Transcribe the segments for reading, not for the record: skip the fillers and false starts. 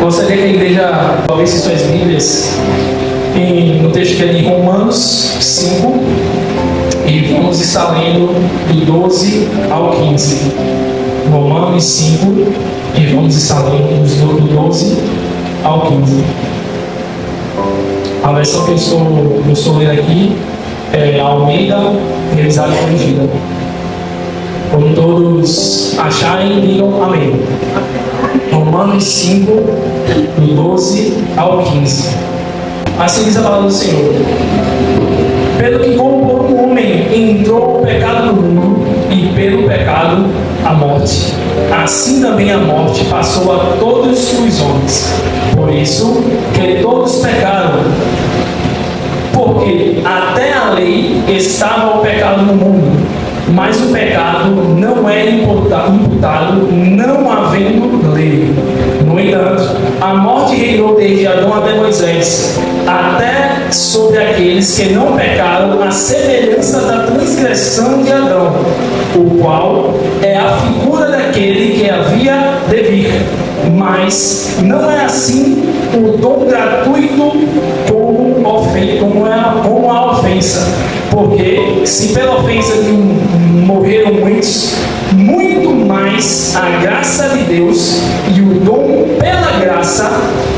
Gostaria que a igreja abrisse suas Bíblias no texto que é de Romanos 5 e vamos estar lendo do 12 ao 15. Romanos 5 e vamos estar lendo do 12 ao 15. A versão que eu estou lendo aqui é Almeida, revisada e corrigida. Quando todos acharem, digam amém. Romanos 5, do 12 ao 15. Assim diz a palavra do Senhor. Pelo que como por um homem entrou o pecado no mundo, e pelo pecado a morte, assim também a morte passou a todos os homens. Por isso que todos pecaram, porque até a lei estava o pecado no mundo, mas o pecado não é imputado, não havendo lei. No entanto, a morte reinou desde Adão até Moisés, até sobre aqueles que não pecaram, a semelhança da transgressão de Adão, o qual é a figura daquele que havia de vir. Mas não é assim o dom gratuito como a ofensa. Porque se pela ofensa de um morreram muitos, muito mais a graça de Deus e o dom pela graça,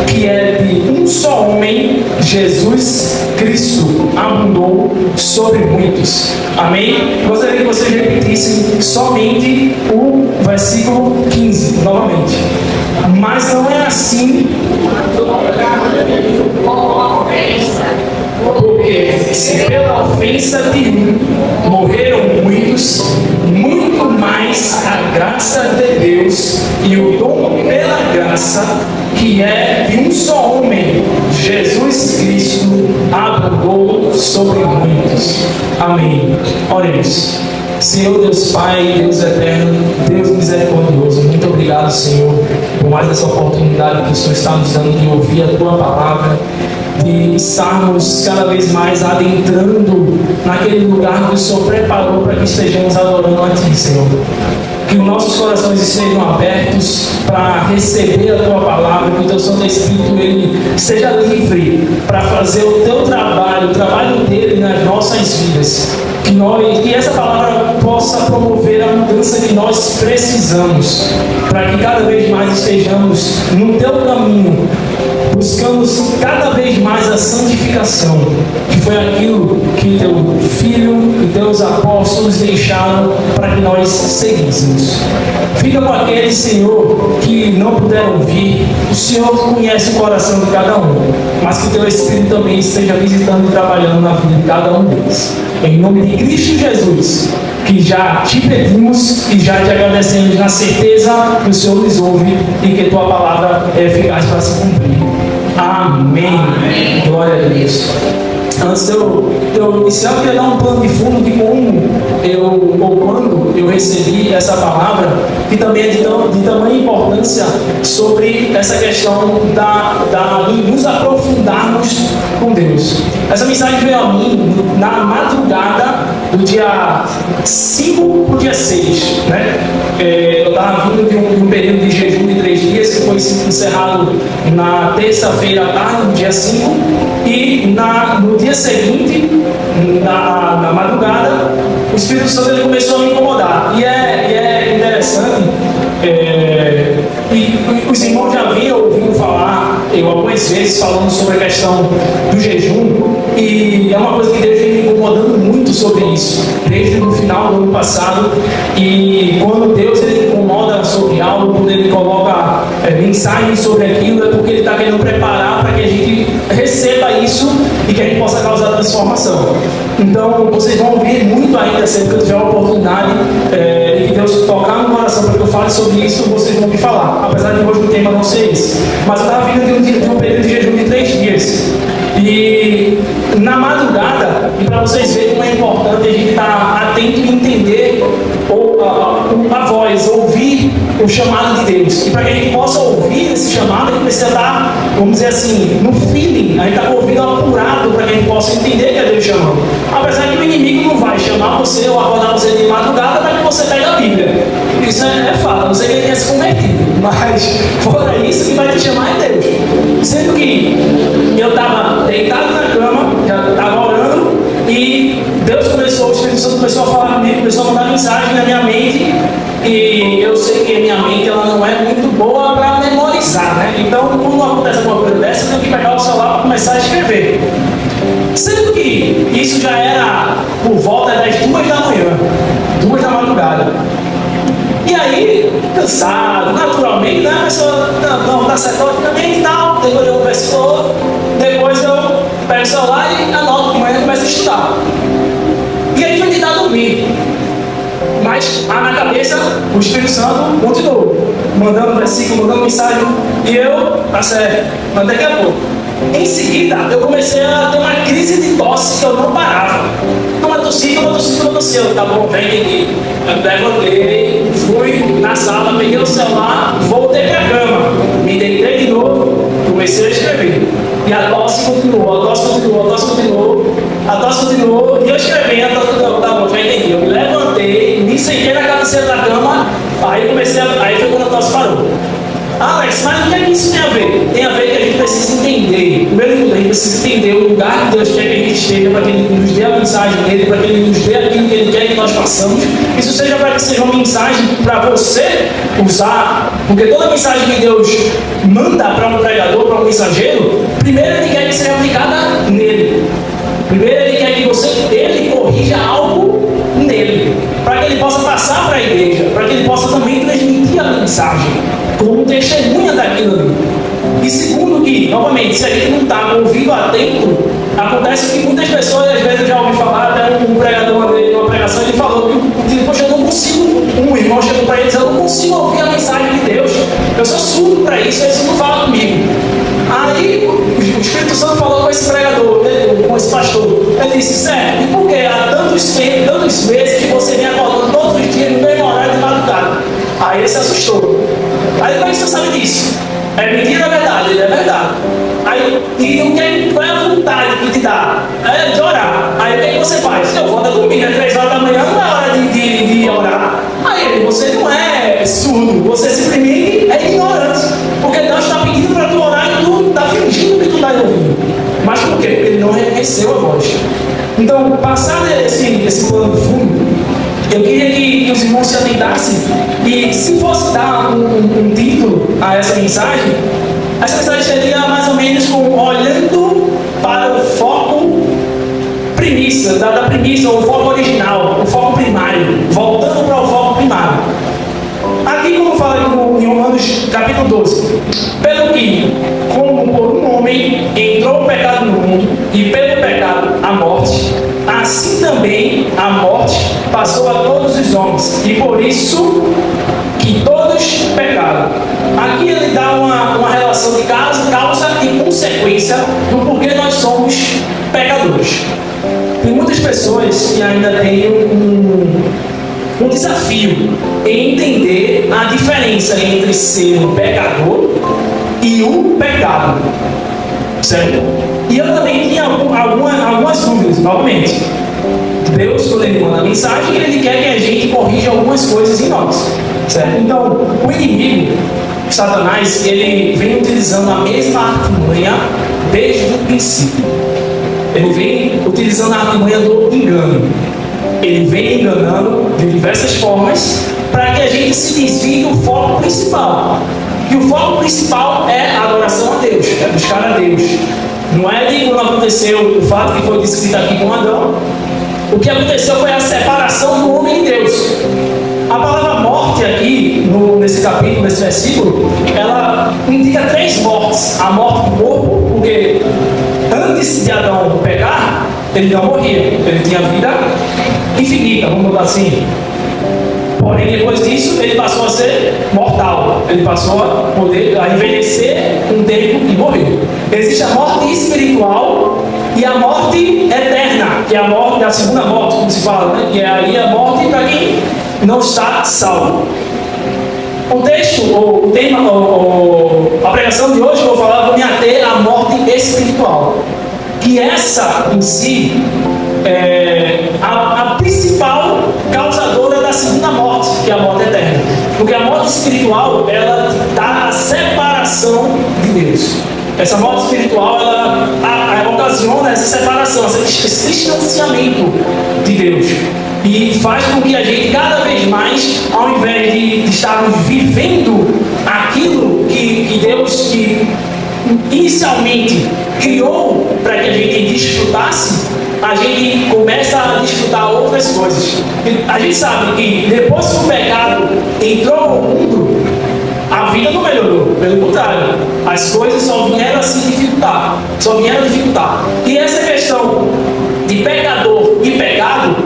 que é de um só homem, Jesus Cristo, abundou sobre muitos. Amém? Gostaria que vocês repetissem somente o versículo 15, novamente. Mas não é assim. Porque se pela ofensa de um morreram muitos, muito mais a graça de Deus e o dom pela graça, que é de um só homem, Jesus Cristo, abundou sobre muitos. Amém. Oremos. Senhor Deus Pai, Deus eterno, Deus misericordioso, muito obrigado, Senhor, por mais essa oportunidade que o Senhor está nos dando de ouvir a Tua palavra, de estarmos cada vez mais adentrando naquele lugar que o Senhor preparou para que estejamos adorando a Ti, Senhor. Que os nossos corações estejam abertos para receber a Tua palavra, que o Teu Santo Espírito ele seja livre para fazer o Teu trabalho, o trabalho dele nas nossas vidas. Que essa palavra possa promover a mudança que nós precisamos, para que cada vez mais estejamos no Teu caminho, buscamos cada vez mais a santificação, que foi aquilo que Teu Filho e Teus apóstolos deixaram para que nós seguíssemos. Fica com aqueles, Senhor, que não puderam vir. O Senhor conhece o coração de cada um, mas que Teu Espírito também esteja visitando e trabalhando na vida de cada um deles. Em nome de Cristo Jesus, que já Te pedimos e já Te agradecemos na certeza que o Senhor nos ouve e que Tua palavra é eficaz para se cumprir. Amém. Amém. Glória a Deus. Antes de eu iniciar, eu queria dar um plano de fundo de quando eu recebi essa palavra, que também é de tamanha importância sobre essa questão de nos aprofundarmos com Deus. Essa mensagem veio a mim na madrugada do dia 5 para o dia 6, né? Eu estava vindo de um período de jejum de 3 dias, que foi encerrado na terça-feira à tarde, no dia 5, e no dia seguinte, na madrugada, o Espírito Santo ele começou a me incomodar. E é interessante, e os irmãos já haviam ouvido falar, algumas vezes, falando sobre a questão do jejum, e é uma coisa que Deus vem me incomodando muito sobre isso, desde o final do ano passado. E quando Deus ele incomoda sobre algo, quando Ele coloca mensagens sobre aquilo, é porque Ele está querendo preparar para que a gente receba isso e que a gente possa causar transformação. Então, vocês vão ouvir muito ainda, sempre que eu tiver a oportunidade de que Deus tocar no coração para que eu fale sobre isso, vocês vão me falar, apesar de hoje o tema não ser esse. Mas eu estava vindo de um período de jejum de 3 dias. E na madrugada, e para vocês verem como é importante a gente estar atento e entender a voz, ouvir o chamado de Deus. E para que a gente possa ouvir esse chamado, a gente precisa estar, vamos dizer assim, no feeling, a gente está com o ouvido apurado para que a gente possa entender que é Deus chamando. Apesar que o inimigo não vai chamar você ou acordar você de madrugada para que você pegue a Bíblia. Isso é fato. não ser que ele tenha se convertido, mas fora isso, que vai te chamar é Deus. Sendo que eu estava deitado na cama, já estava orando, e Deus começou, o Espírito Santo começou a falar comigo, começou a mandar mensagem na minha mente, e eu sei que a minha mente ela não é muito boa para memorizar, né? Então, quando acontece alguma coisa dessa, eu tenho que pegar o celular para começar a escrever. Sendo que isso já era por volta das 2 da manhã, 2 da madrugada. E aí, cansado, naturalmente, né? Mas não, tá certo logicamente e tal, depois eu converso com o outro, depois eu pego o celular e anoto de manhã e começo a estudar. E aí foi tentar dormir. Mas na cabeça, o Espírito Santo continuou, mandando versículo, mandando mensagem, e eu, tá certo, mas daqui a pouco. Em seguida, eu comecei a ter uma crise de tosse que eu não parava. Uma tossia, eu, tá bom, já entendi. Eu levantei, fui na sala, peguei o celular, voltei pra cama, me deitei de novo, comecei a escrever. E a tosse continuou, e eu escrevendo, tá bom, já entendi. Eu me levantei, me sentei na cabeceira da cama, aí foi quando a tosse parou. Alex, mas o que é que isso tem a ver? Tem a ver que a gente precisa entender. Primeiro de tudo, a gente precisa entender o lugar que Deus quer que a gente esteja, para que Ele nos dê a mensagem dele, para que Ele nos dê aquilo que Ele quer que nós façamos. Isso seja para que seja uma mensagem para você usar, porque toda mensagem que Deus manda para um pregador, para um mensageiro, primeiro Ele quer que seja aplicada nele. Primeiro Ele quer que Ele corrija algo nele, para que Ele possa passar para a igreja, para que Ele possa também transmitir a mensagem como testemunha daquilo ali. E segundo que, novamente, se a gente não está com o ouvido atento, acontece que muitas pessoas, às vezes eu já ouvi falar, até um pregador numa pregação, ele falou que, poxa, eu não consigo, um irmão chegou para eles, eu não consigo ouvir a mensagem de Deus, eu sou surdo para isso não fala comigo. Aí o Espírito Santo falou com esse pregador, com esse pastor, ele disse, certo, e por que há tantos meses que você vem acordando todos os dias no mesmo horário de madrugada? Aí ele se assustou. Aí como é que você sabe disso? É mentira, é verdade? Ele é verdade. Aí, qual é a vontade que te dá? É de orar. Aí o que você faz? Eu vou estar dormindo, é 3 horas da manhã, não é hora de orar. Aí você não é surdo, você simplesmente é ignorante. Porque Deus está pedindo para tu orar e tu está fingindo que tu está ouvindo. Mas por quê? Porque ele não reconheceu a voz. Então, passado esse plano de fundo, eu queria que os irmãos se atentassem e, se fosse dar um título a essa mensagem seria mais ou menos como olhando para o foco premissa, da premissa, o foco original, o foco primário, voltando para o foco primário. Aqui, como fala em Romanos capítulo 12, pelo que, como por um homem entrou o pecado no mundo, e pelo pecado a morte, assim também a morte passou a todos os homens, e por isso que todos pecaram. Aqui ele dá uma relação de causa e consequência do porquê nós somos pecadores. Tem muitas pessoas que ainda têm um desafio em entender a diferença entre ser um pecador e o pecado, certo? E eu também tinha algumas dúvidas, novamente. Deus, quando Ele manda a mensagem, Ele quer que a gente corrija algumas coisas em nós, certo? Então, o inimigo, Satanás, ele vem utilizando a mesma artimanha desde o princípio. Ele vem utilizando a artimanha do engano. Ele vem enganando de diversas formas para que a gente se desvie do foco principal. E o foco principal é a adoração a Deus, é buscar a Deus. Não é de quando aconteceu o fato que foi descrito aqui com Adão. O que aconteceu foi a separação do homem de Deus. A palavra morte aqui, nesse capítulo, nesse versículo, ela indica 3 mortes. A morte do corpo, porque antes de Adão pecar, ele não morria, ele tinha vida infinita, vamos botar assim. Porém, depois disso, ele passou a ser mortal. Ele passou a envelhecer um tempo e morrer. Existe a morte espiritual e a morte eterna, que é a morte, a segunda morte, como se fala, né? Que é aí a morte para quem não está salvo. O texto, o tema, a pregação de hoje, eu vou falar, vou me ater à morte espiritual. Que essa, em si, é a principal causadora da segunda morte, que é a morte eterna. Porque a morte espiritual, ela dá a separação de Deus. Essa morte espiritual, ela ocasiona essa separação, esse distanciamento de Deus. E faz com que a gente, cada vez mais, ao invés de estarmos vivendo aquilo que Deus que inicialmente criou para que a gente desfrutasse, a gente começa a desfrutar outras coisas. A gente sabe que depois que o pecado entrou no mundo, a vida não melhorou, pelo contrário, as coisas só vieram a se dificultar, E essa questão de pecador e pecado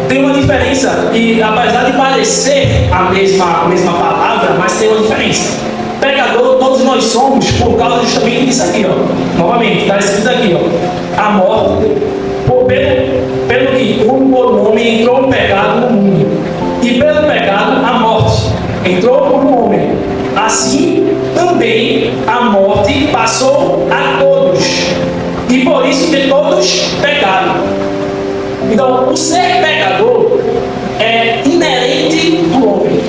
tem uma diferença, e apesar de parecer a mesma palavra, mas tem uma diferença. Pecador, todos nós somos por causa justamente disso aqui, ó. Novamente, está escrito aqui, ó. A morte, pelo que por um homem entrou o pecado no mundo, e pelo pecado a morte entrou por um homem. Assim também a morte passou a todos, e por isso que todos pecaram. Então, o ser pecador é inerente do homem,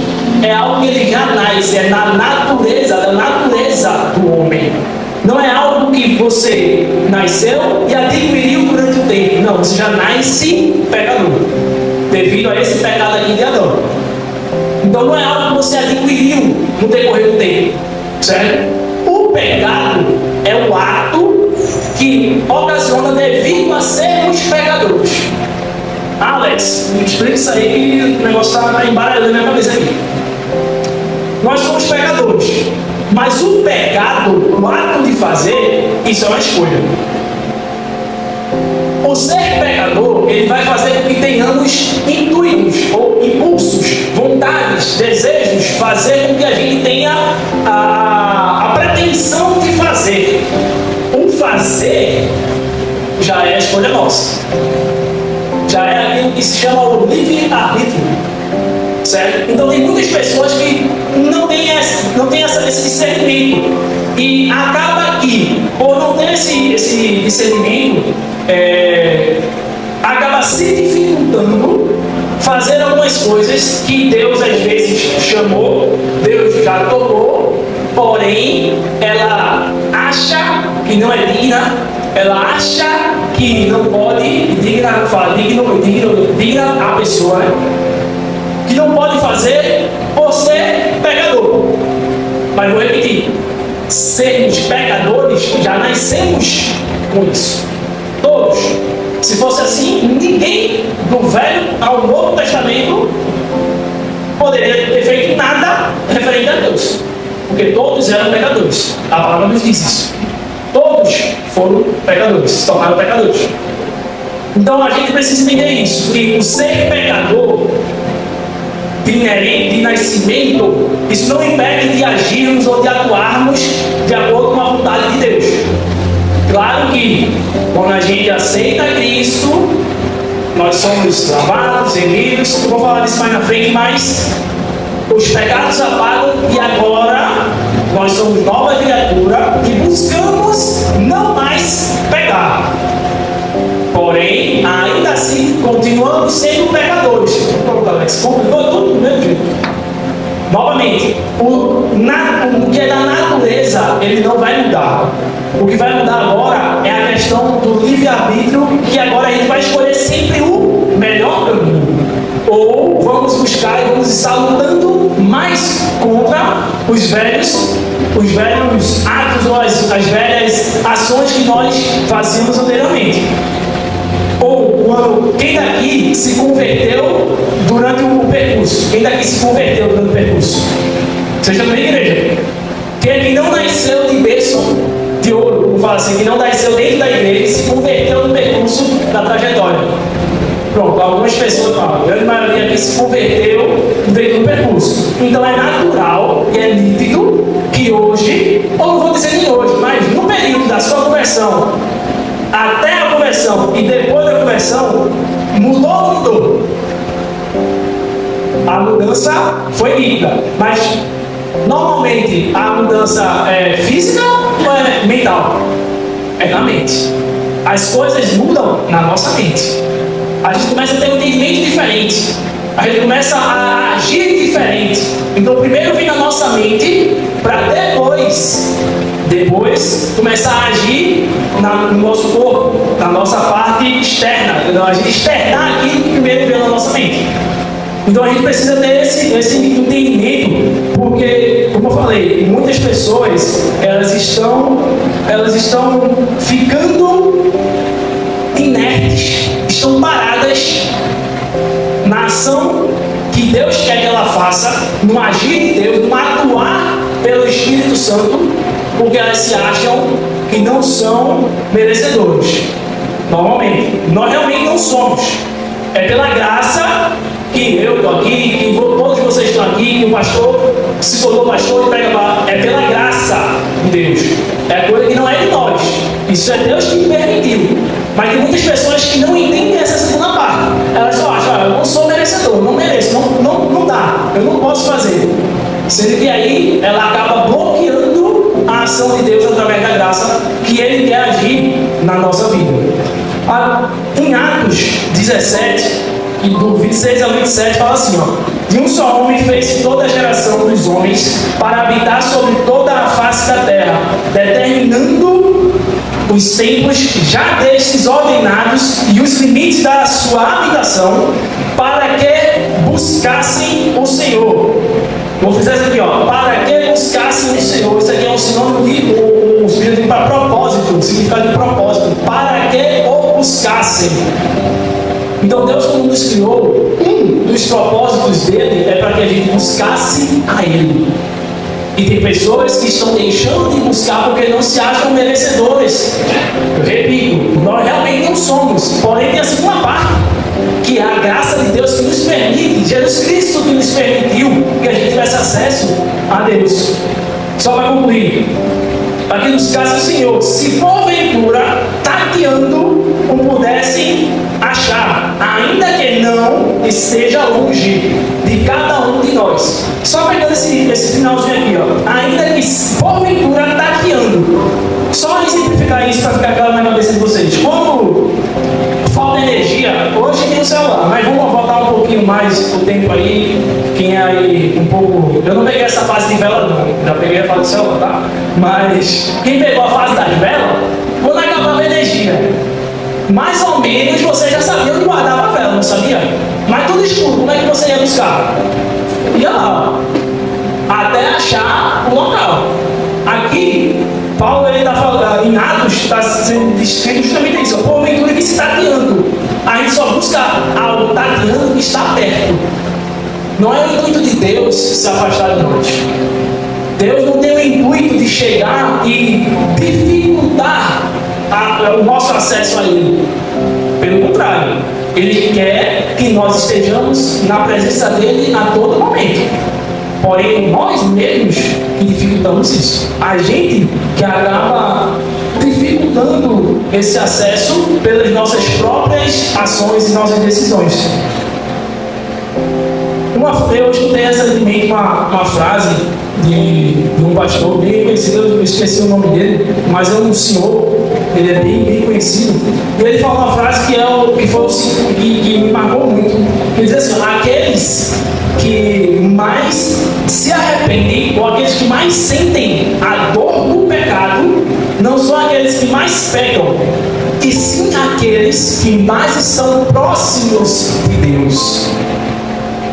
é algo que ele já nasce, é da natureza do homem. Não é algo que você nasceu e adquiriu durante o tempo. Não, você já nasce pecador, devido a esse pecado aqui de Adão. Então não é algo que você adquiriu no decorrer do tempo, certo? O pecado é o ato que ocasiona devido a sermos pecadores. Alex, me explica isso aí que o negócio está embaralhando na minha cabeça aqui. Nós somos pecadores, mas o pecado, o ato de fazer, isso é uma escolha. O ser pecador, ele vai fazer com que tenhamos intuitos ou impulsos, vontades, desejos, fazer com que a gente tenha a pretensão de fazer. O fazer já é a escolha nossa. Já é aquilo que se chama o livre-arbítrio, certo? Então tem muitas pessoas que não têm esse discernimento, e acaba que, por não ter esse discernimento, acaba se dificultando fazer algumas coisas que Deus às vezes chamou, Deus já tocou, porém ela acha que não é digna, ela acha que não pode, digna a pessoa, né? Que não pode fazer por ser pecador. Mas vou repetir, sermos pecadores, já nascemos com isso, todos. Se fosse assim, ninguém do Velho ao Novo Testamento poderia ter feito nada referente a Deus, porque todos eram pecadores. A palavra nos diz isso. Todos foram pecadores, se tornaram pecadores. Então a gente precisa entender isso, que o ser pecador inerente de nascimento, isso não impede de agirmos ou de atuarmos de acordo com a vontade de Deus. Claro que quando a gente aceita Cristo, nós somos lavados, remidos, eu vou falar disso mais na frente, mas os pecados apagam e agora nós somos nova criatura e buscamos não mais pecar. Porém, ainda assim, continuamos sendo pecadores. Pronto, Alex, complicou tudo do mesmo jeito. Novamente, o que é da natureza, ele não vai mudar. O que vai mudar agora é a questão do livre-arbítrio, que agora a gente vai escolher sempre o melhor caminho. Ou vamos buscar e vamos estar lutando mais contra os velhos atos ou as velhas ações que nós fazíamos anteriormente. Ou quando quem daqui se converteu durante o percurso? Quem daqui se converteu durante o percurso? Seja na igreja. Quem aqui não nasceu de berço de ouro, como fala assim, que não nasceu dentro da igreja e se converteu no percurso da trajetória? Pronto, algumas pessoas, a grande maioria aqui se converteu dentro do percurso. Então é natural e é nítido que hoje, ou não vou dizer nem hoje, mas no período da sua conversão, até a conversão e depois da conversão, mudou ou não mudou? A mudança foi nítida, mas normalmente a mudança é física ou é mental? É na mente. As coisas mudam na nossa mente. A gente começa a ter um entendimento diferente. A gente começa a agir Então primeiro vem na nossa mente, para depois começar a agir no nosso corpo, na nossa parte externa. A gente externar aquilo que primeiro vem na nossa mente. Então a gente precisa ter esse entendimento, porque, como eu falei, muitas pessoas elas estão ficando inertes, estão paradas na ação que Deus quer que ela faça, no agir de Deus, no atuar pelo Espírito Santo, porque elas se acham que não são merecedores. Normalmente, nós realmente não somos. É pela graça que eu estou aqui, que todos vocês estão aqui, que o pastor se tornou pastor e prega lá. É pela graça de Deus. É coisa que não é de nós. Isso é Deus que me permitiu. Mas tem muitas pessoas que não entendem essa segunda parte. Elas só acham, eu não sou merecedor, não mereço, não dá, eu não posso fazer. Sendo que aí ela acaba bloqueando a ação de Deus através da graça que Ele quer agir na nossa vida. Em Atos 17, do 26 ao 27, fala assim, de um só homem fez toda a geração dos homens para habitar sobre toda a face da terra, determinando os tempos já destes ordenados e os limites da sua habitação, para que buscassem o Senhor. Vou fazer isso aqui, para que buscassem o Senhor. Isso aqui é um sinônimo de para propósito, significado de propósito, para que o buscassem. Então Deus, quando nos criou, um dos propósitos dele é para que a gente buscasse a Ele. E tem pessoas que estão deixando de buscar porque não se acham merecedores. Eu repito, nós realmente não somos. Porém, tem a segunda parte, que é a graça de Deus que nos permite, Jesus Cristo que nos permitiu que a gente tivesse acesso a Deus. Só para concluir, para que nos casos o Senhor, se porventura, tateando, o pudessem achar, ainda que não esteja longe de cada um de nós. Só pegando esse finalzinho aqui, ainda que porventura tateando. Só exemplificar isso para ficar claro na cabeça de vocês. Quando falta energia, hoje tem o celular, mas vamos voltar um pouquinho mais o tempo aí. Quem é aí um pouco. Eu não peguei essa fase de vela, não. Já peguei a fase do celular, tá? Mas quem pegou a fase das velas, quando acabava a energia, mais ou menos você já sabia onde guardava a vela, não sabia? Mas tudo escuro, como é que você ia buscar? Ia lá, até achar o local. Aqui, Paulo ele está falando, em Atos está sendo descrito justamente isso. Porventura que se tateando, a gente só busca algo tateando que está perto. Não é o intuito de Deus se afastar de nós. Deus não tem o intuito de chegar e dificultar o nosso acesso a Ele. Pelo contrário, Ele quer que nós estejamos na presença dEle a todo momento. Porém, nós mesmos que dificultamos isso. A gente que acaba dificultando esse acesso pelas nossas próprias ações e nossas decisões. Eu escutei recentemente uma frase de um pastor bem conhecido, eu esqueci o nome dele, mas é um senhor, ele é bem conhecido. E ele falou uma frase que me marcou muito. Ele diz assim: aqueles que mais se arrependem, ou aqueles que mais sentem a dor do pecado, não são aqueles que mais pecam, e sim aqueles que mais estão próximos de Deus.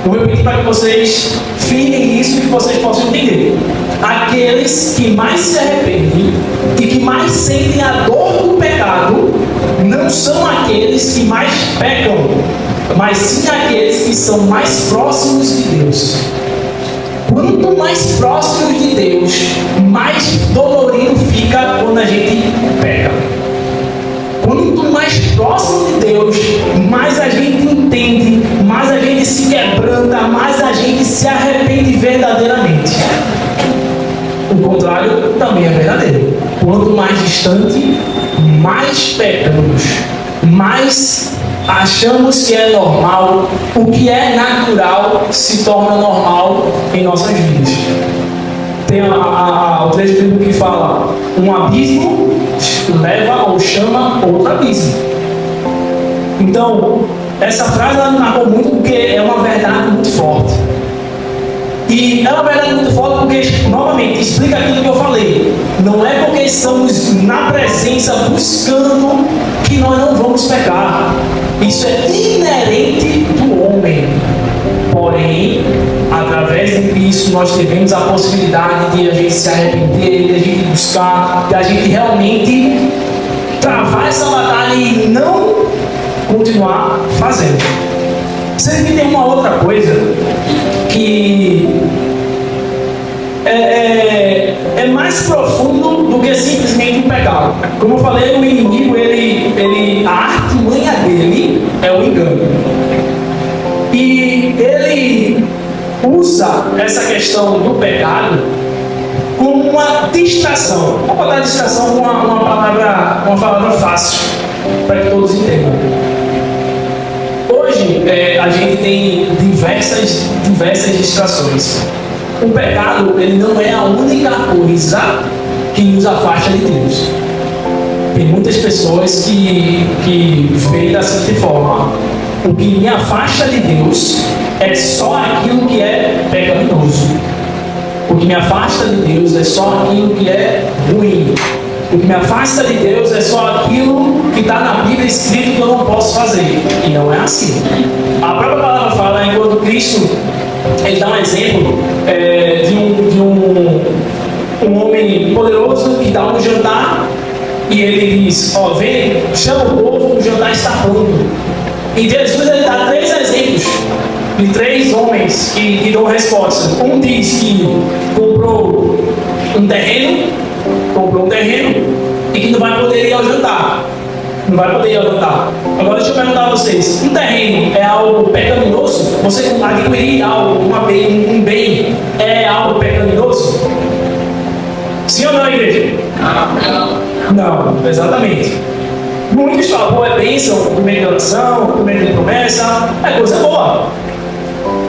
Vou repetir para que vocês firmem isso e que vocês possam entender. Aqueles que mais se arrependem e que mais sentem a dor do pecado não são aqueles que mais pecam, mas sim aqueles que são mais próximos de Deus. Quanto mais próximos de Deus, mais dolorido fica quando a gente peca. Quanto mais próximo de Deus, mais a gente entende, mais a gente se quebranta, mais a gente se arrepende verdadeiramente. O contrário também é verdadeiro. Quanto mais distante, mais pecamos, mais achamos que é normal, o que é natural se torna normal em nossas vidas. Tem o trecho bíblico que fala: um abismo leva ou chama outro abismo. Então, essa frase ela me marcou muito porque é uma verdade muito forte. E é uma verdade muito forte porque, novamente, explica aquilo que eu falei. Não é porque estamos na presença buscando que nós não vamos pecar. Isso é inerente do homem. Porém, através de Cristo, nós tivemos a possibilidade de a gente se arrepender, de a gente buscar, de a gente realmente travar essa batalha e não continuar fazendo. Sendo que tem uma outra coisa que é mais profundo do que simplesmente um pecado. Como eu falei, o inimigo, a artimanha dele é o engano. E ele usa essa questão do pecado como uma distração. Vou botar distração com uma palavra fácil, para que todos entendam. Hoje, a gente tem diversas distrações. O pecado, ele não é a única coisa que nos afasta de Deus. Tem muitas pessoas que veem da seguinte forma: o que me afasta de Deus é só aquilo que é pecaminoso. O que me afasta de Deus é só aquilo que é ruim. O que me afasta de Deus é só aquilo que está na Bíblia escrito que eu não posso fazer. E não é assim. A própria palavra fala, enquanto Cristo, ele dá um exemplo de um homem poderoso que dá um jantar e ele diz: ó, vem, chama o povo, o jantar está pronto. E Jesus, ele dá 3 exemplos de 3 homens que dão resposta. Um diz que comprou um terreno e que não vai poder ir ao jantar. Não vai poder ir ao jantar. Agora deixa eu perguntar a vocês: um terreno é algo pecaminoso? Você adquirir algo, um bem, é algo pecaminoso? Sim ou não, igreja? Não, exatamente. Muitos falam: pô, é bênção, primeiro de oração, primeiro de promessa, é coisa boa.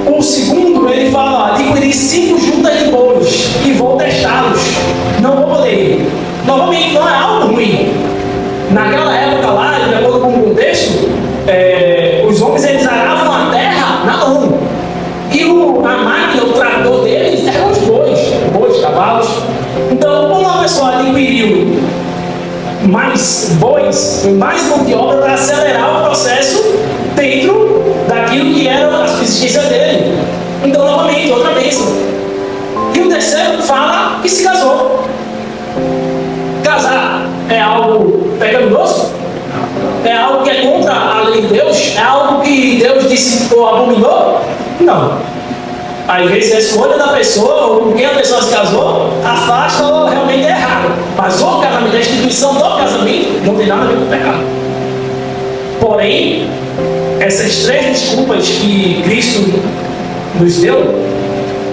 O segundo, ele fala: adquirir 5 juntas de bois e vou testá-los. Não vou poder ir. Novamente, não é algo ruim. Naquela época lá, de acordo com o contexto, os homens, eles aravam a terra na mão. E a máquina, o trator deles, eram os bois, cavalos. Então, como uma pessoa adquiriu mais bois, mais mão de obra para acelerar o processo dentro daquilo que era a subsistência dele. Então, novamente, outra bênção. E o terceiro fala que se casou. Casar é algo pecaminoso? É algo que é contra a lei de Deus? É algo que Deus disse ou abominou? Não. Às vezes a escolha da pessoa, ou com quem a pessoa se casou, afasta ou realmente é errado. Mas o casamento, a instituição do casamento, não tem nada a ver com o pecado. Porém, essas 3 desculpas que Cristo nos deu,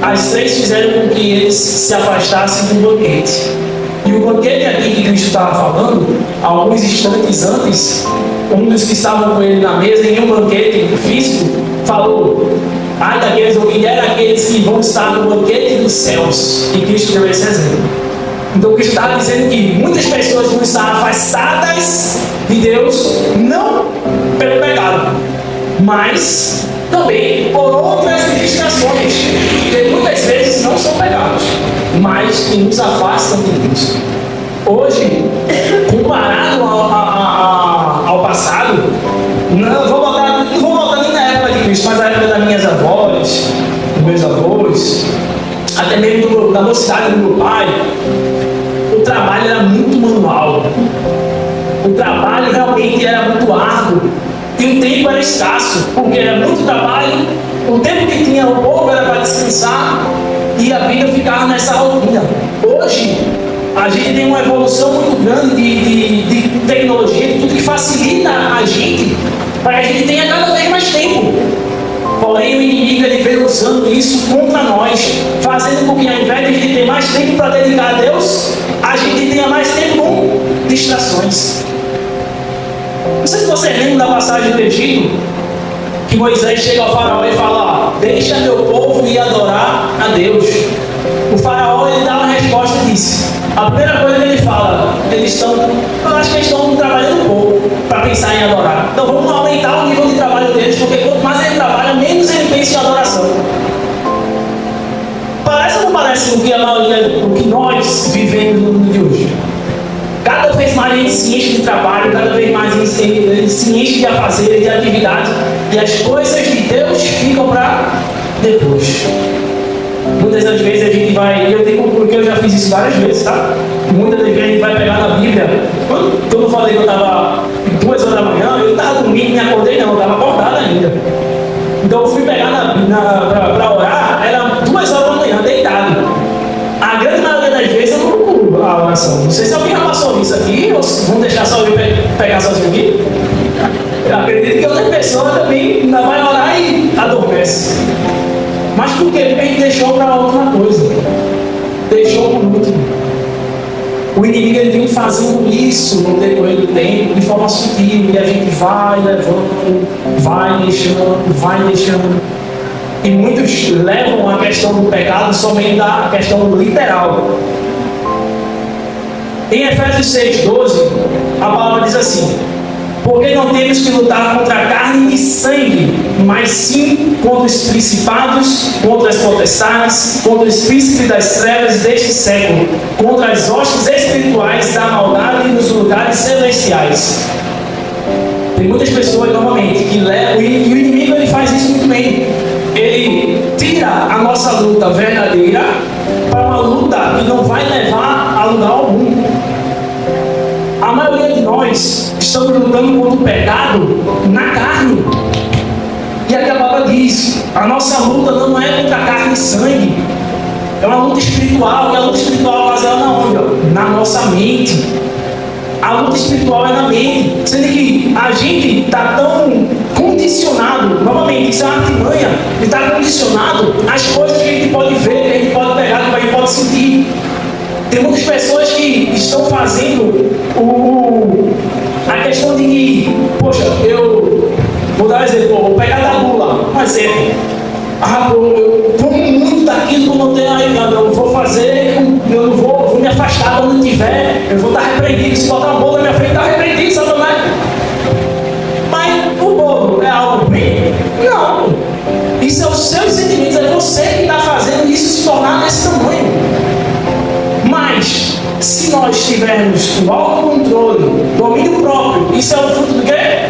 as 3 fizeram com que eles se afastassem do banquete. E o banquete aqui que Cristo estava falando, alguns instantes antes, um dos que estavam com ele na mesa, em um banquete físico, falou: ai daqueles, ou quem era aqueles que vão estar no banquete dos céus. E Cristo deu esse exemplo. Então Cristo estava dizendo que muitas pessoas vão estar afastadas de Deus, não pelo pecado, mas também por outras distrações, que muitas vezes não são pecados, mas que nos afastam de Deus. Hoje, comparado ao passado, não vou voltar nem na época de Cristo, mas na época das minhas avós, dos meus avós, até mesmo da mocidade do meu pai, o trabalho era muito manual. O trabalho realmente era muito árduo. E o tempo era escasso, porque era muito trabalho. O tempo que tinha o pouco era para descansar e a vida ficava nessa rotina. Hoje, a gente tem uma evolução muito grande de tecnologia, de tudo que facilita a gente, para que a gente tenha cada vez mais tempo. Porém, o inimigo, ele veio usando isso contra nós, fazendo com que, ao invés de a gente ter mais tempo para dedicar a Deus, a gente tenha mais tempo com distrações. Não sei se você lembra da passagem do Egito, que Moisés chega ao faraó e fala: deixa meu povo ir adorar a Deus. O faraó, ele dá uma resposta e diz: a primeira coisa que ele fala, eu acho que eles estão trabalhando pouco para pensar em adorar. Então vamos aumentar o nível de trabalho deles, porque quanto mais ele trabalha, menos ele pensa em adoração. ou não parece o que nós vivemos no mundo de hoje? Cada vez mais a gente se enche de trabalho, cada vez mais a gente se enche de afazeres, de atividade, e as coisas de Deus ficam para depois. Muitas das vezes a gente vai, eu digo porque eu já fiz isso várias vezes, tá? Muitas das vezes a gente vai pegar na Bíblia. Quando eu falei que eu estava 2 horas da manhã, eu não estava dormindo, me acordei não, eu estava acordado ainda. Então eu fui pegar para orar, era 2 horas da manhã, deitado. A grande maioria das vezes eu não procuro a oração. Não sei se alguém já passou isso aqui, ou vão deixar só eu pegar sozinho aqui. Eu acredito que outra pessoa também ainda vai orar e adormece. Mas por quê? Porque a gente deixou para outra coisa. Deixou por último. O inimigo ele vem fazendo isso no decorrer do tempo, de forma sutil, e a gente vai levando, vai deixando. E muitos levam a questão do pecado somente da questão literal. Em Efésios 6,12, a palavra diz assim: porque não temos que lutar contra a carne e sangue, mas sim contra os principados, contra as potestades, contra os príncipes das trevas deste século, contra as hostes espirituais da maldade nos lugares celestiais. Tem muitas pessoas, novamente, que levam, e o inimigo ele faz isso muito bem. Ele tira a nossa luta verdadeira para uma luta que não vai levar a lugar algum. A maioria de nós estamos lutando contra o pecado na carne. E aqui a palavra diz: a nossa luta não é contra a carne e sangue, é uma luta espiritual. E a luta espiritual baseada na onde? Na nossa mente. A luta espiritual é na mente, sendo que a gente está tão condicionado, novamente, isso é uma artimanha, está condicionado às coisas que a gente pode ver, que a gente pode pegar, que a gente pode sentir. Tem muitas pessoas que estão fazendo a questão de que, poxa, eu vou dar um exemplo, vou pegar da gula, um exemplo. Eu como muito daquilo que eu não tenho aí, eu vou fazer, eu não vou me afastar quando tiver, eu vou estar repreendido. Se botar um bolo na minha frente, está repreendido, Satanás. Mas o bolo é algo ruim? Não. Isso é os seus sentimentos, é você que está fazendo isso se tornar desse tamanho. Mas, se nós tivermos o autocontrole, domínio próprio, isso é o fruto do quê?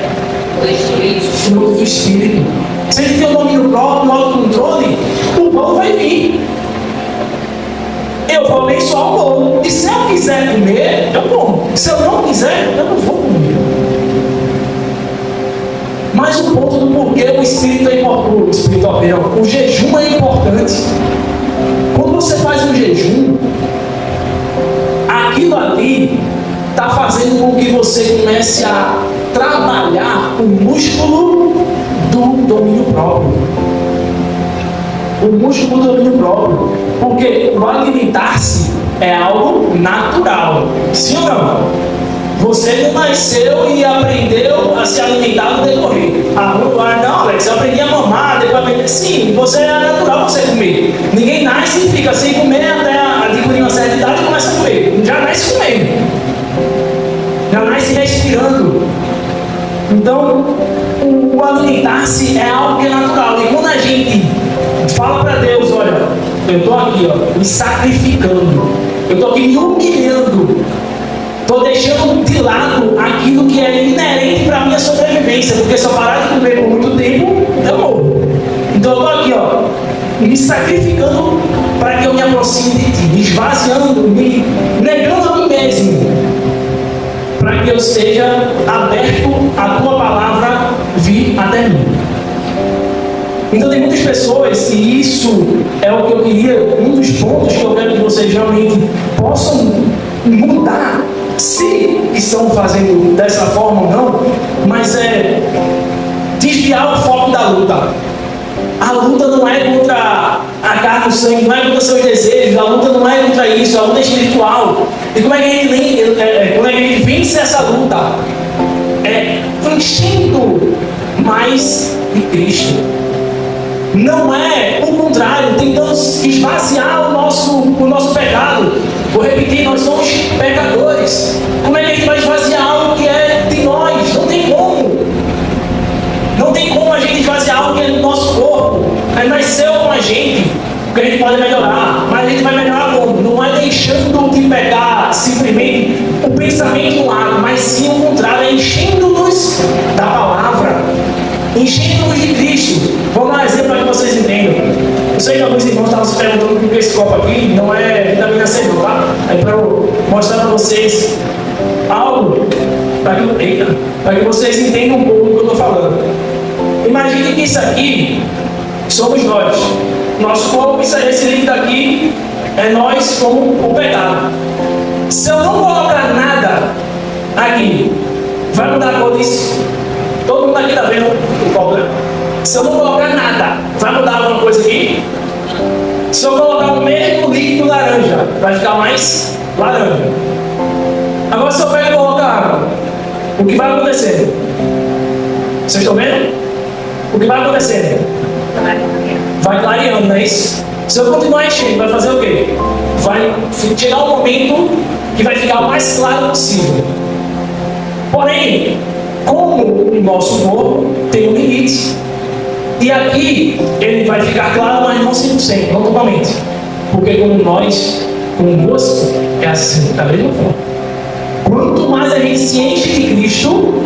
Do Espírito. Fruto do Espírito. Se a gente tem o domínio próprio, o autocontrole, o bolo vai vir. Eu vou abençoar o bolo. E se eu quiser comer, eu como. Se eu não quiser, eu não vou comer. Mas o ponto do porquê o Espírito é importante, o jejum é importante. Quando você faz um jejum, aquilo ali está fazendo com que você comece a trabalhar o músculo do domínio próprio. O músculo do domínio próprio. Porque o alimentar-se é algo natural. Sim ou não? Você não nasceu e aprendeu a se alimentar no decorrer. Não, Alex, eu aprendi a mamar, depois aprendi. Sim, você é natural você comer. Ninguém nasce e fica sem comer até adquirir uma certa idade e começa a comer. Já nasce comendo. Já nasce respirando. Então, o alimentar-se é algo que é natural. E quando a gente fala para Deus, olha, eu estou aqui, me sacrificando, eu estou aqui me humilhando, estou deixando de lado aquilo que é inerente para a minha sobrevivência, porque se eu parar de comer por muito tempo, eu morro. Então eu estou aqui, me sacrificando para que eu me aproxime de Ti, me esvaziando, me negando a mim mesmo, para que eu seja aberto a Tua palavra vir até mim. Então tem muitas pessoas, e isso é o que eu queria, um dos pontos que eu quero que vocês realmente possam mudar, se estão fazendo dessa forma ou não, mas é desviar o foco da luta. A luta não é contra a carne e o sangue, não é contra seus desejos, a luta não é contra isso, a luta é espiritual. E como é que a gente vence essa luta? É enchendo mais de Cristo. Não é o contrário, tentando esvaziar o nosso pecado. Vou repetir, nós somos pecadores. Como é que a gente vai esvaziar algo que é de nós? Não tem como. Não tem como a gente esvaziar algo que é do nosso corpo. Nasceu com a gente. Porque a gente pode melhorar, mas a gente vai melhorar como? Não é deixando de pegar simplesmente o pensamento do lado, mas sim o contrário, é enchendo-nos da palavra, enchendo-nos de Cristo. Vou dar um exemplo para que vocês entendam. Eu sei que alguns irmãos estavam se perguntando por que esse copo aqui não é vitamina C, tá? É para eu mostrar para vocês algo para que vocês entendam um pouco do que eu estou falando. Imagine que isso aqui somos nós. Nosso corpo, esse líquido aqui é nós como o pecado. Se eu não colocar nada aqui, vai mudar a cor disso? Todo mundo aqui está vendo o copo, né? Se eu não colocar nada, vai mudar alguma coisa aqui? Se eu colocar o mesmo líquido laranja, vai ficar mais laranja. Agora se eu pego e colocar água, o que vai acontecer? Vocês estão vendo? O que vai acontecer? Vai clareando, não é isso? Se eu continuar enchendo, vai fazer o quê? Vai chegar um momento que vai ficar o mais claro possível. Porém, como o nosso corpo tem um limite, e aqui ele vai ficar claro, mas não 100%, não totalmente. Porque como nós, como moço, é assim, da mesma forma. Quanto mais a gente se enche de Cristo,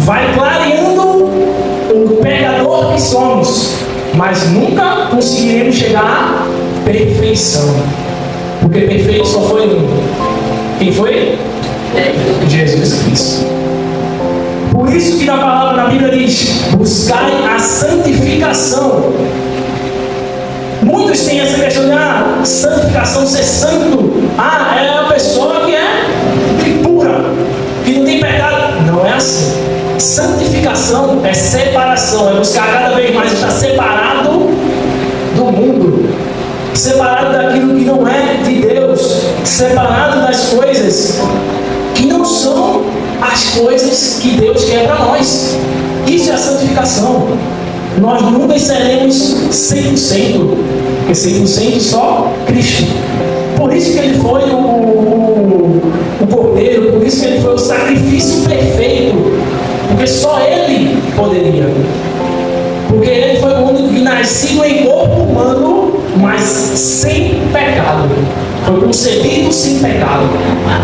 vai clareando o pecador que somos, mas nunca conseguiremos chegar à perfeição, porque perfeito só foi um. Quem foi? Jesus Cristo. Por isso que na palavra, na Bíblia diz: buscai a santificação. Muitos têm essa questão de santificação, ser santo. É a pessoa que é pura, que não tem pecado. Não é assim. Santificação é separação, é buscar cada vez mais estar separado do mundo, separado daquilo que não é de Deus, separado das coisas que não são as coisas que Deus quer para nós. Isso é a santificação. Nós nunca seremos 100%, porque 100% só Cristo. Por isso que Ele foi o Cordeiro, por isso que Ele foi o sacrifício perfeito, porque só Ele poderia. Porque Ele foi o único que nasceu em corpo humano, mas sem pecado. Foi concebido sem pecado.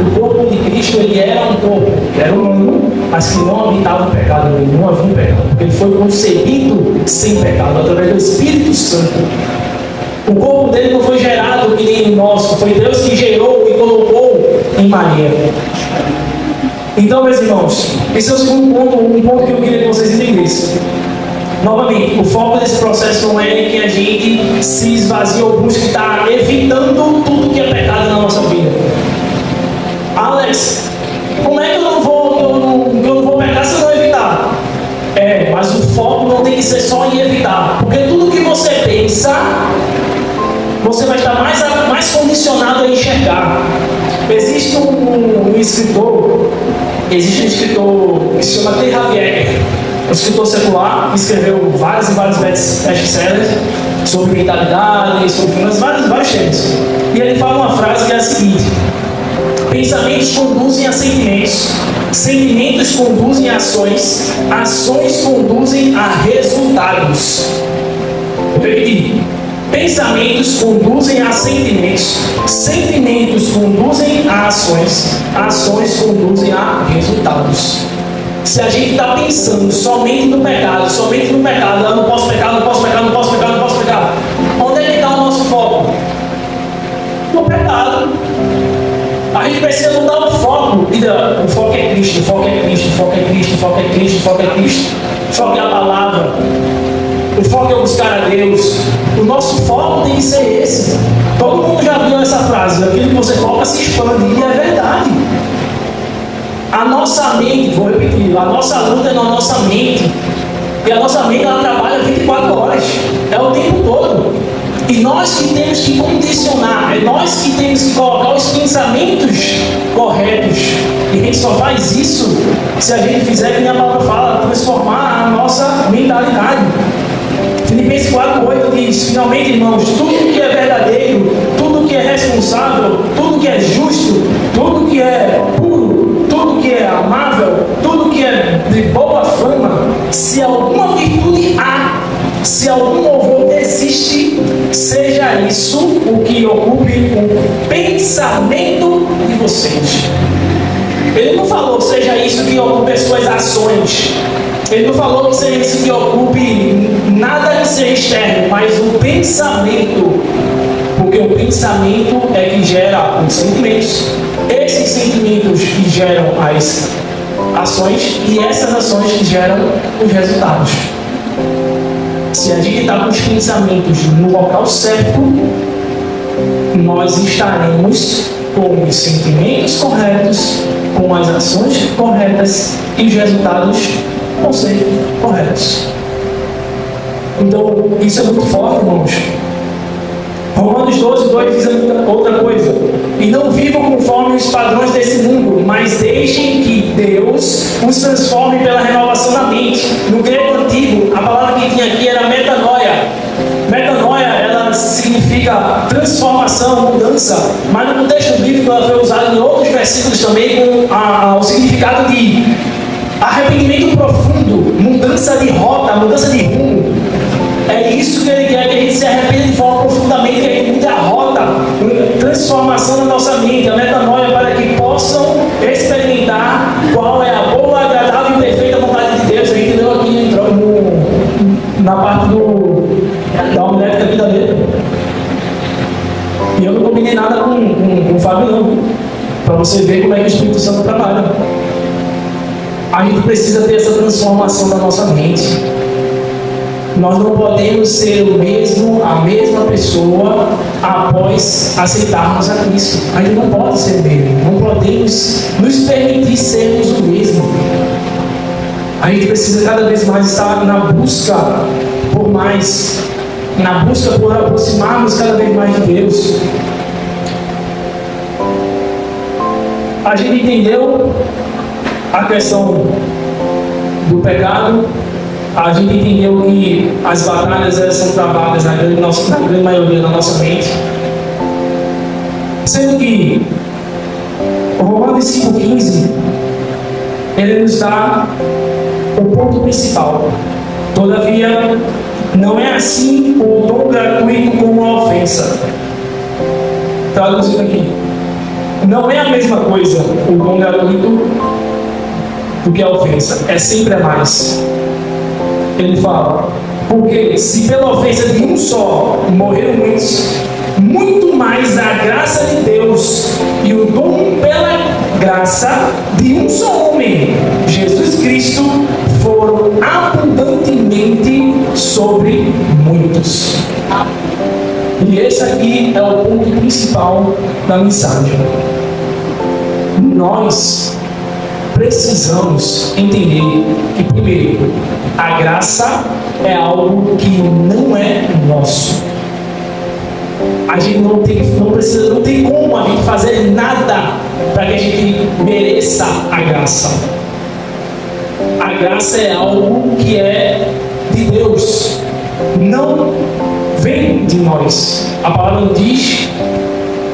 O corpo de Cristo, ele era um corpo, era humano, mas que não habitava o pecado, ele não havia um pecado. Porque ele foi concebido sem pecado, através do Espírito Santo. O corpo dele não foi gerado que nem o nosso, foi Deus que gerou e colocou em Maria. Então, meus irmãos, esse é o segundo ponto, um ponto que eu queria que vocês entendessem. Novamente, o foco desse processo não é que a gente se esvazie ou busque estar evitando tudo que é pecado na nossa vida. Alex, como é que eu não vou pecar se eu não evitar? Mas o foco não tem que ser só em evitar, porque tudo que você pensa, você vai estar mais condicionado a enxergar. Existe um escritor que se chama T. Harv Eker, um escritor secular, que escreveu vários e vários best-sellers sobre mentalidade, sobre finanças, vários temas. E ele fala uma frase que é a seguinte: pensamentos conduzem a sentimentos, sentimentos conduzem a ações, ações conduzem a resultados. Vou repetir. Pensamentos conduzem a sentimentos, sentimentos conduzem a ações, ações conduzem a resultados. Se a gente está pensando somente no pecado, eu não posso pecar, não posso pecar, não posso pecar, não posso pecar. Onde é que está o nosso foco? No pecado. A gente precisa mudar o foco. O foco é Cristo, o foco é Cristo, o foco é Cristo, o foco é Cristo, o foco é Cristo. O foco é a palavra. O foco é buscar a Deus. O nosso foco tem que ser esse. Todo mundo já viu essa frase: aquilo que você foca se expande. E é verdade. A nossa mente, vou repetir, a nossa luta é na nossa mente. E a nossa mente, ela trabalha 24 horas. É o tempo todo. E nós que temos que condicionar, é nós que temos que colocar os pensamentos corretos. E a gente só faz isso se a gente fizer, que a palavra fala, transformar a nossa mentalidade. Filipenses 4:8 diz: finalmente, irmãos, tudo que é verdadeiro, tudo que é responsável, tudo que é justo, tudo que é puro, tudo que é amável, tudo que é de boa fama, se alguma virtude há, se algum louvor existe, seja isso que ocupe o pensamento de vocês. Ele não falou que seja isso que ocupe as suas ações. Ele não falou que seja isso que ocupe nada que seja externo, mas o pensamento. Porque o pensamento é que gera os sentimentos. Esses sentimentos que geram as ações e essas ações que geram os resultados. Se a gente está com os pensamentos no local certo, nós estaremos com os sentimentos corretos, com as ações corretas e os resultados vão ser corretos. Então, isso é muito forte, irmãos. Romanos 12:2 diz outra coisa. E não vivam conforme os padrões desse mundo, mas deixem que Deus os transforme pela renovação da mente. No grego antigo, a palavra que tinha aqui era metanoia. Metanoia, ela significa transformação, mudança, mas no contexto bíblico ela foi usada em outros versículos também com o significado de arrependimento profundo, mudança de rota, mudança de rumo. É isso que ele quer, que a gente se arrependa de forma profundamente, que a gente mude a rota, transformação na nossa mente, a metanoia, para que possam experimentar qual é a boa, agradável e perfeita vontade de Deus. A gente leu aqui na parte da homilética aqui da letra. E eu não combinei nada com o Fábio não, para você ver como é que o Espírito Santo trabalha. A gente precisa ter essa transformação da nossa mente. Nós não podemos ser a mesma pessoa após aceitarmos a Cristo. A gente não pode ser o mesmo. Não podemos nos permitir sermos o mesmo. A gente precisa cada vez mais estar na busca por mais, na busca por aproximarmos cada vez mais de Deus. A gente entendeu a questão do pecado. A gente entendeu que as batalhas elas são travadas na grande maioria da nossa mente. Sendo que Romanos 5,15 ele nos dá o ponto principal. Todavia, não é assim o dom gratuito como a ofensa. Traduzindo aqui. Não é a mesma coisa o dom gratuito do que a ofensa. É sempre a mais. Ele fala, porque se pela ofensa de um só morreram muitos, muito mais a graça de Deus e o dom pela graça de um só homem, Jesus Cristo, foram abundantemente sobre muitos. E esse aqui é o ponto principal da mensagem. Nós precisamos entender que, primeiro, a graça é algo que não é nosso. A gente não tem como a gente fazer nada para que a gente mereça a graça. A graça é algo que é de Deus, não vem de nós. A palavra diz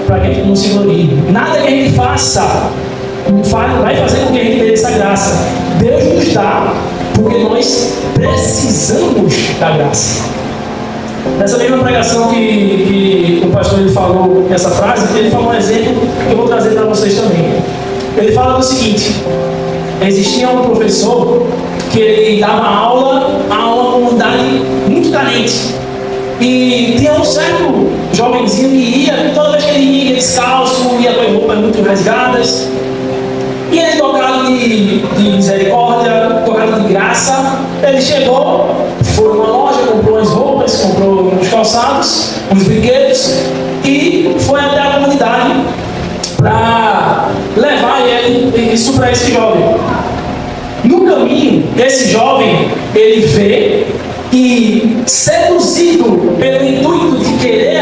para que a gente não se glorie. Nada que a gente faça vai fazer com que a gente mereça a graça. Deus nos dá porque nós precisamos da graça. Nessa mesma pregação que o pastor ele falou essa frase, ele falou um exemplo que eu vou trazer para vocês também. Ele fala o seguinte: existia um professor que ele dava aula a uma comunidade muito carente. E tinha um certo jovenzinho que ia, toda vez que ele ia descalço, ia com roupas muito rasgadas. E ele, tocado de misericórdia, tocado de graça, ele chegou, foi numa loja, comprou as roupas, comprou os calçados, os brinquedos e foi até a comunidade para levar isso para esse jovem. No caminho, esse jovem, ele vê e, seduzido pelo intuito de querer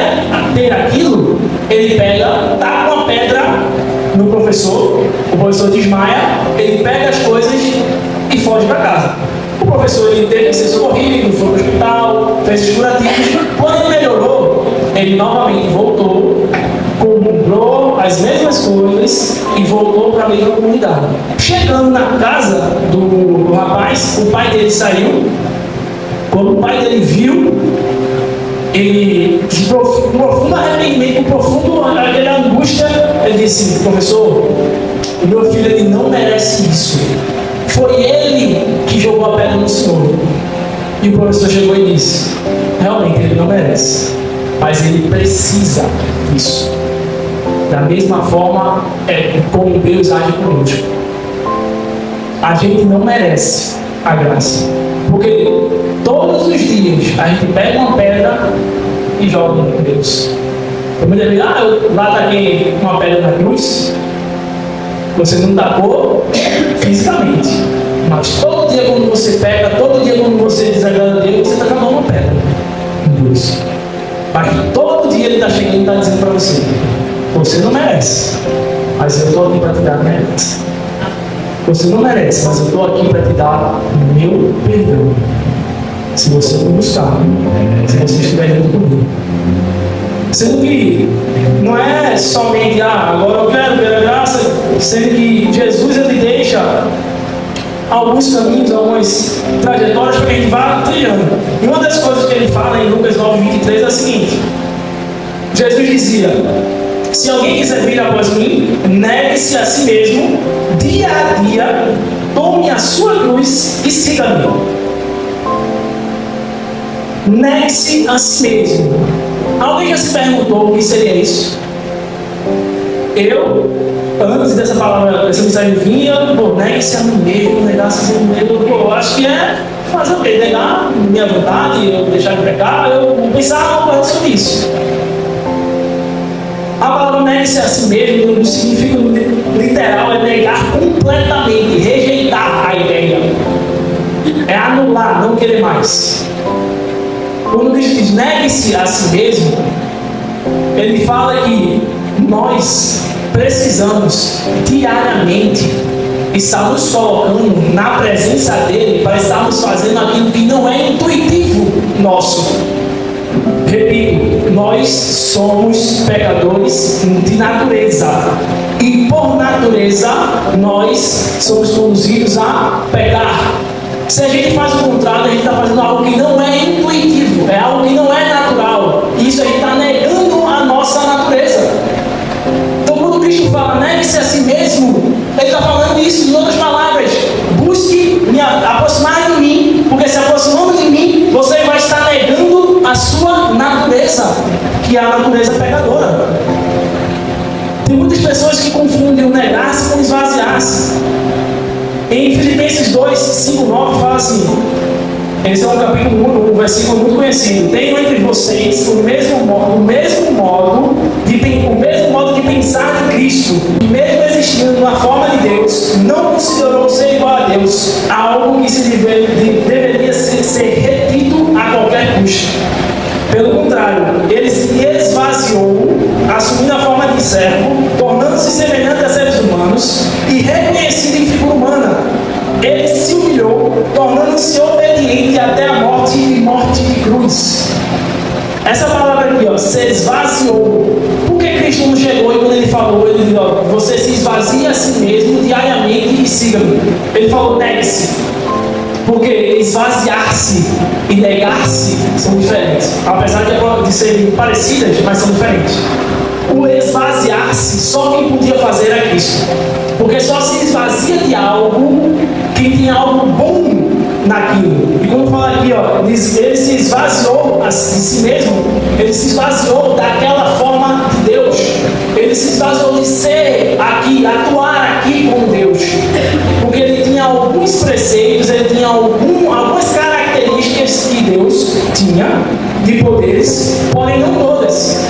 ter aquilo, ele pega, dá uma pedra no professor, o professor desmaia, ele pega as coisas e foge para casa. O professor ele teve que ser socorrido, foi para o hospital, fez os curativos. Quando ele melhorou, ele novamente voltou, comprou as mesmas coisas e voltou para a mesma comunidade. Chegando na casa do rapaz, o pai dele saiu. Quando o pai dele viu, ele, de profundo arrependimento, profundo aquela angústia, ele disse: professor, o meu filho ele não merece isso. Foi ele que jogou a pedra no senhor. E o professor chegou e disse: realmente ele não merece, mas ele precisa disso. Da mesma forma é como Deus age conosco. A gente não merece a graça, porque todos os dias a gente pega uma pedra e joga em Deus. Eu me lembro, eu lá taquei uma pedra na cruz. Você não tacou fisicamente, mas todo dia quando você pega, todo dia quando você desagrada a Deus, você está jogando uma pedra em Deus. Mas todo dia ele está chegando e está dizendo para você: você não merece, mas eu estou aqui para te dar a minha graça. Você não merece, mas eu estou aqui para te dar meu perdão. Se você me buscar, se você estiver junto comigo. Sendo que não é somente, agora eu quero ver a graça, sendo que Jesus ele deixa alguns caminhos, algumas trajetórias para que a gente vá trilhando. E uma das coisas que ele fala em Lucas 9:23 é a seguinte: Jesus dizia: se alguém quiser vir após mim, negue-se a si mesmo, dia a dia, tome a sua cruz e siga-me. Negue-se a si mesmo. Alguém já se perguntou o que seria isso? Eu, antes dessa palavra, dessa mensagem vinha, negue-se a mim mesmo, negar-se a mim mesmo, eu acho que é fazer o quê? Negar minha vontade, eu deixar de pecar, eu vou pensar algo sobre isso. A palavra negue-se a si mesmo, no significado literal, é negar completamente, rejeitar a ideia. É anular, não querer mais. Quando Cristo diz negue-se a si mesmo, ele fala que nós precisamos diariamente estar nos colocando na presença dele para estarmos fazendo aquilo que não é intuitivo nosso. Repito, nós somos pecadores de natureza e por natureza nós somos conduzidos a pecar. Se a gente faz o contrário, a gente está fazendo algo que não é intuitivo, é algo que não é natural. Isso a gente está negando a nossa natureza. Então quando Cristo fala negue-se a si mesmo, ele está falando isso em outras palavras: busque me aproximar de mim, porque se aproximando de mim, você vai estar negando a sua natureza, que é a natureza pecadora. Tem muitas pessoas que confundem o negar-se com esvaziar-se. Em Filipenses 2, 5, 9 fala assim, esse é um capítulo, um versículo muito conhecido: tenham entre vocês o mesmo modo de pensar de Cristo, que mesmo existindo na forma de Deus, não considerou ser igual a Deus, algo que se deveria ser retido a qualquer custo. Pelo contrário, ele se esvaziou, assumindo a forma de servo, tornando-se semelhante a seres humanos e reconhecido em figura humana. Ele se humilhou, tornando-se obediente até a morte e morte de cruz. Essa palavra aqui, se esvaziou. Por que Cristo não chegou e quando ele falou, ele disse: você se esvazia a si mesmo diariamente e siga-me? Ele falou: negue-se. Porque esvaziar-se e negar-se são diferentes. Apesar de serem parecidas, mas são diferentes. O esvaziar-se, só quem podia fazer era Cristo. Porque só se esvazia de algo quem tem algo bom naquilo. E quando fala aqui, ele se esvaziou de si mesmo, ele se esvaziou daquela forma de Deus. Ele se esvaziou de ser aqui, atuar aqui como Deus. Porque ele tinha alguns preceitos, ele tinha algumas características que Deus tinha de poderes, porém não todas.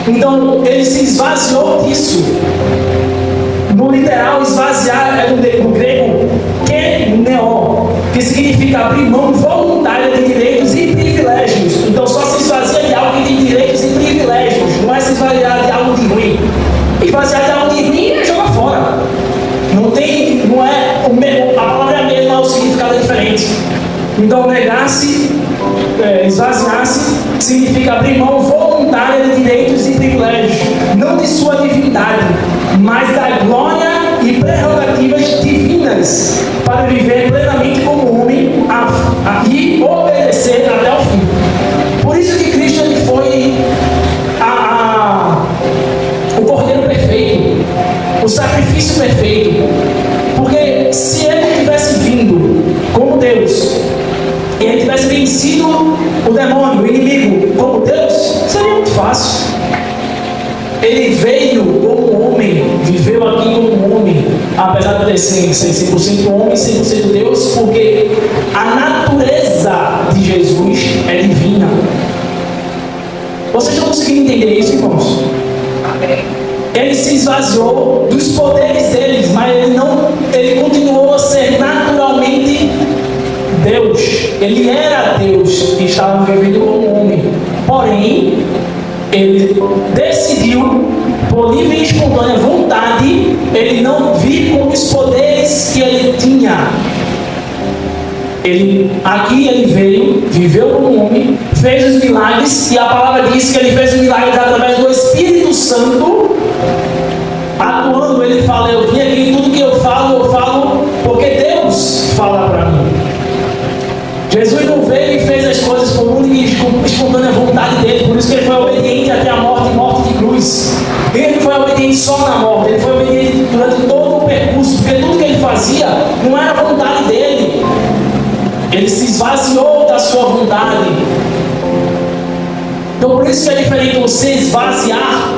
Então ele se esvaziou disso. No literal, esvaziar é no grego keneo, que significa abrir mão voluntária de direitos e privilégios. Então só se esvazia de algo que tem direitos e privilégios, não é se esvaziar de algo de ruim. Esvaziar de algo de ruim é jogar fora. Não é a palavra é a mesma, o significado é diferente. Então negar-se, esvaziar-se, significa abrir mão voluntária de direitos e privilégios, não de sua divindade, mas da glória e prerrogativas divinas, para viver plenamente como homem e obedecer até o fim. Por isso que Cristo o sacrifício perfeito. Porque se ele tivesse vindo como Deus, e ele tivesse vencido o demônio, o inimigo, como Deus, seria muito fácil. Ele veio como homem, viveu aqui como homem, apesar de ser 100% homem e 100% Deus, porque a natureza de Jesus é divina. Vocês não conseguem entender isso, irmãos? Ele se esvaziou dos poderes deles, mas ele continuou a ser naturalmente Deus. Ele era Deus e estava vivendo como homem. Porém, ele decidiu, por livre e espontânea vontade, ele não vir com os poderes que ele tinha. Aqui ele veio, viveu como homem, fez os milagres, e a palavra diz que ele fez os milagres através do Espírito Santo, atuando. Ele fala: eu vim aqui, tudo que eu falo porque Deus fala para mim. Jesus não veio e fez as coisas por livre e espontânea vontade dele, por isso que ele foi obediente até a morte de cruz. Ele não foi obediente só na morte, ele foi obediente durante todo o percurso, porque tudo que ele fazia não era a vontade dele. Ele se esvaziou da sua vontade. Então por isso que é diferente você esvaziar,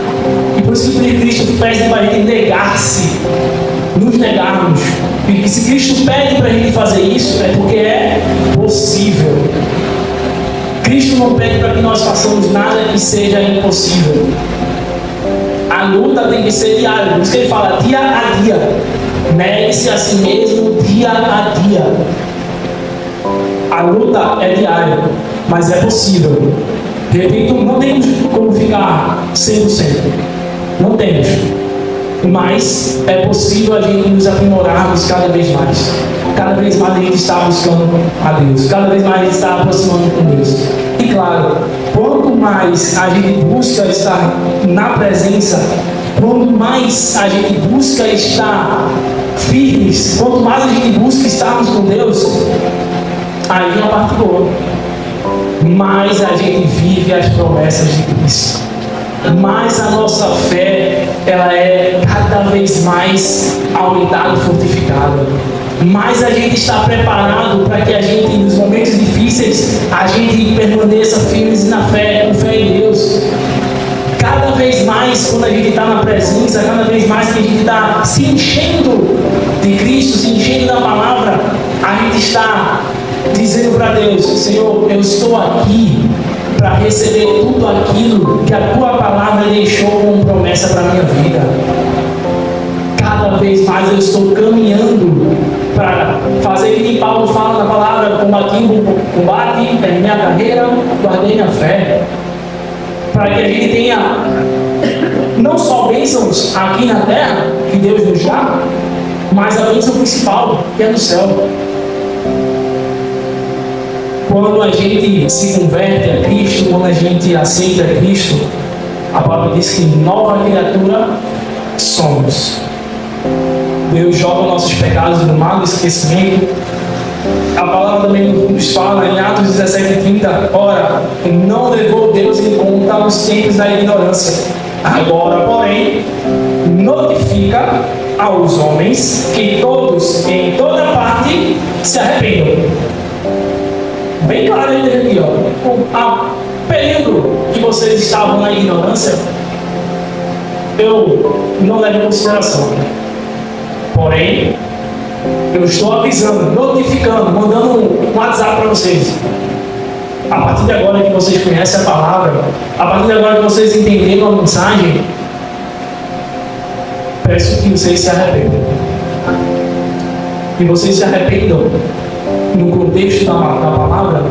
e por isso que Cristo pede para a gente negar-se, nos negarmos. E se Cristo pede para a gente fazer isso, é porque é possível. Cristo não pede para que nós façamos nada que seja impossível. A luta tem que ser diária, por isso que ele fala dia a dia. Negue-se a si mesmo dia a dia. A luta é diária, mas é possível. De repente não temos como ficar 100%. Não temos. Mas é possível a gente nos aprimorarmos cada vez mais. Cada vez mais a gente está buscando a Deus. Cada vez mais a gente está aproximando com Deus. E claro, quanto mais a gente busca estar na presença, quanto mais a gente busca estar firmes, quanto mais a gente busca estarmos com Deus, aí vem a parte boa. Mais a gente vive as promessas de Cristo. Mais a nossa fé, ela é cada vez mais aumentada e fortificada. Mais a gente está preparado para que a gente, nos momentos difíceis, a gente permaneça firmes na fé, com fé em Deus. Cada vez mais, quando a gente está na presença, cada vez mais que a gente está se enchendo de Cristo, se enchendo da palavra, a gente está dizendo para Deus: Senhor, eu estou aqui para receber tudo aquilo que a Tua palavra deixou como promessa para a minha vida. Cada vez mais eu estou caminhando para fazer o que Paulo fala na palavra: combati o combate, terminei minha carreira, guardei minha fé. Para que a gente tenha não só bênçãos aqui na terra, que Deus nos dá, mas a bênção principal, que é do céu. Quando a gente se converte a Cristo, quando a gente aceita Cristo, a palavra diz que nova criatura somos. Deus joga nossos pecados no mar do esquecimento. A palavra também nos fala em Atos 17:30, ora, não levou Deus em conta os tempos da ignorância. Agora, porém, notifica aos homens que todos, em toda parte, se arrependam. Bem claro ele aqui, ó. Período que vocês estavam na ignorância, eu não levo em consideração. Porém, eu estou avisando, notificando, mandando um WhatsApp para vocês. A partir de agora que vocês conhecem a palavra, a partir de agora que vocês entenderam a mensagem, peço que vocês se arrependam. E vocês se arrependam no contexto da palavra,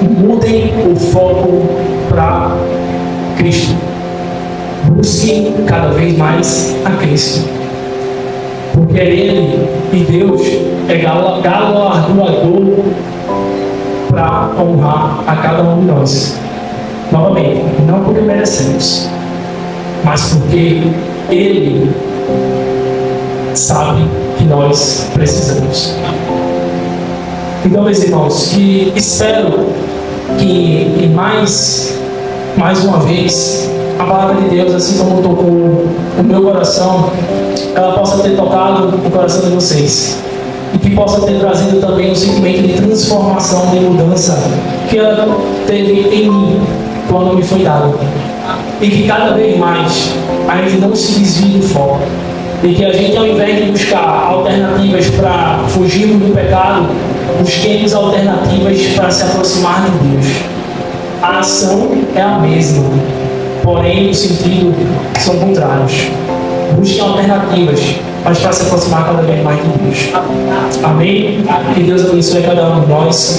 mudem o foco para Cristo. Busquem cada vez mais a Cristo. Porque Ele e Deus é galardoador para honrar a cada um de nós. Novamente, não porque merecemos, mas porque Ele sabe que nós precisamos. Então, meus irmãos, que espero que mais uma vez a palavra de Deus, assim como tocou o meu coração, ela possa ter tocado o coração de vocês. E que possa ter trazido também um sentimento de transformação, de mudança, que ela teve em mim quando me foi dado. E que cada vez mais a gente não se desvie do foco. E que a gente, ao invés de buscar alternativas para fugirmos do pecado, busquemos alternativas para se aproximar de Deus. A ação é a mesma, porém os sentidos são contrários. Busquem alternativas, mas para se aproximar cada vez mais de Deus. Amém? Que Deus abençoe cada um de nós.